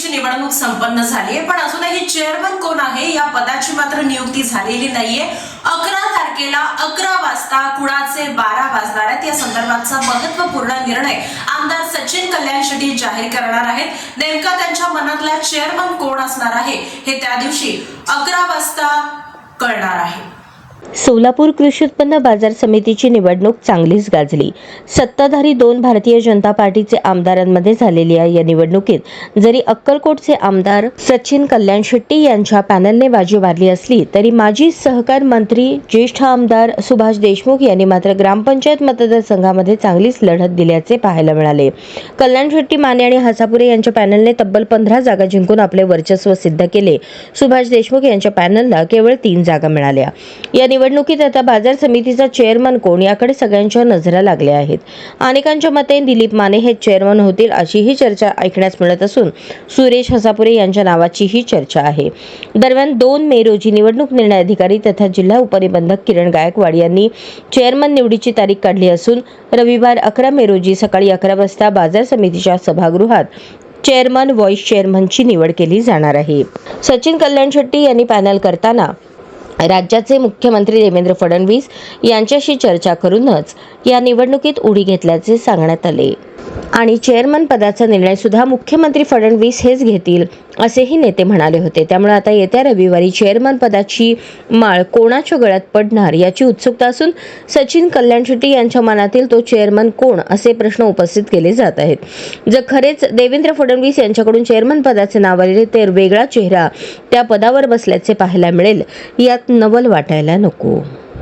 समितीची निवडणूक संपन्न झाली आहे, पण अजूनही चेअरमन कोण आहे या पदाची मात्र नियुक्ती झालेली नाहीये. 11 तारखेला 11 वाजता कुणाचे 12 वाजणार आहेत या संदर्भातचा महत्त्वपूर्ण निर्णय आमदार सचिन कल्याण शेट्टी जाहीर करणार आहेत. नेमका त्यांच्या मनातला चेअरमन कोण असणार आहे हे त्या दिवशी 11 वाजता कळणार आहे. सोलापूर कृषी उत्पन्न बाजार समितीची निवडणूक चांगलीच गाजली. सत्ताधारी 2 भारतीय जनता पार्टीचे आमदारांमध्ये झालेल्या या निवडणुकीत जरी अक्कलकोटचे आमदार सचिन कल्याण शेट्टी यांच्या पॅनलने बाजी मारली असली तरी माजी सहकार मंत्री ज्येष्ठ आमदार सुभाष देशमुख यांनी मात्र ग्रामपंचायत मतदारसंघामध्ये चांगलीच लढत दिल्याचे पाहायला मिळाले. कल्याण शेट्टी, माने आणि हसापुरे यांच्या पॅनलने तब्बल 15 जागा जिंकून आपले वर्चस्व सिद्ध केले. सुभाष देशमुख यांच्या पॅनलला केवळ 3 जागा मिळाल्या. या निवडणुकीत आता बाजार समितीचा चेअरमन कोण याकडे सगळ्यांच्या नजरा लागल्या आहेत. अनेकांच्या मते दिलीप माने हे चेअरमन होतील अशीही चर्चा ऐकण्यास मिळत असून सुरेश हसापुरे यांच्या नावाचीही चर्चा आहे. दरम्यान 2 मे रोजी निवडणूक निर्णय अधिकारी तथा जिल्हा उपनिबंधक किरण गायकवाड यांनी चेअरमन निवडीची तारीख काढली असून रविवार 11 मे रोजी सकाळी 11 वाजता बाजार समितीच्या सभागृहात चेअरमन, व्हाईस चेअरमनची निवड केली जाणार आहे. सचिन कल्याण शेट्टी यांनी पॅनल करताना राज्याचे मुख्यमंत्री देवेंद्र फडणवीस यांच्याशी चर्चा करूनच या निवडणुकीत उडी घेतल्याचे सांगण्यात आले आणि चेअरमन पदाचा निर्णय सुद्धा मुख्यमंत्री फडणवीस हेच घेतील असेही नेते म्हणाले होते. त्यामुळे आता येत्या रविवारी चेअरमन पदाची माळ कोणाच्या गळ्यात पडणार याची उत्सुकता असून सचिन कल्याण शेट्टी यांच्या मनातील तो चेअरमन कोण असे प्रश्न उपस्थित केले जात आहेत. जर खरेच देवेंद्र फडणवीस यांच्याकडून चेअरमन पदाचे नाव आले तर वेगळा चेहरा त्या पदावर बसल्याचे पाहायला मिळेल, यात नवल वाटायला नको.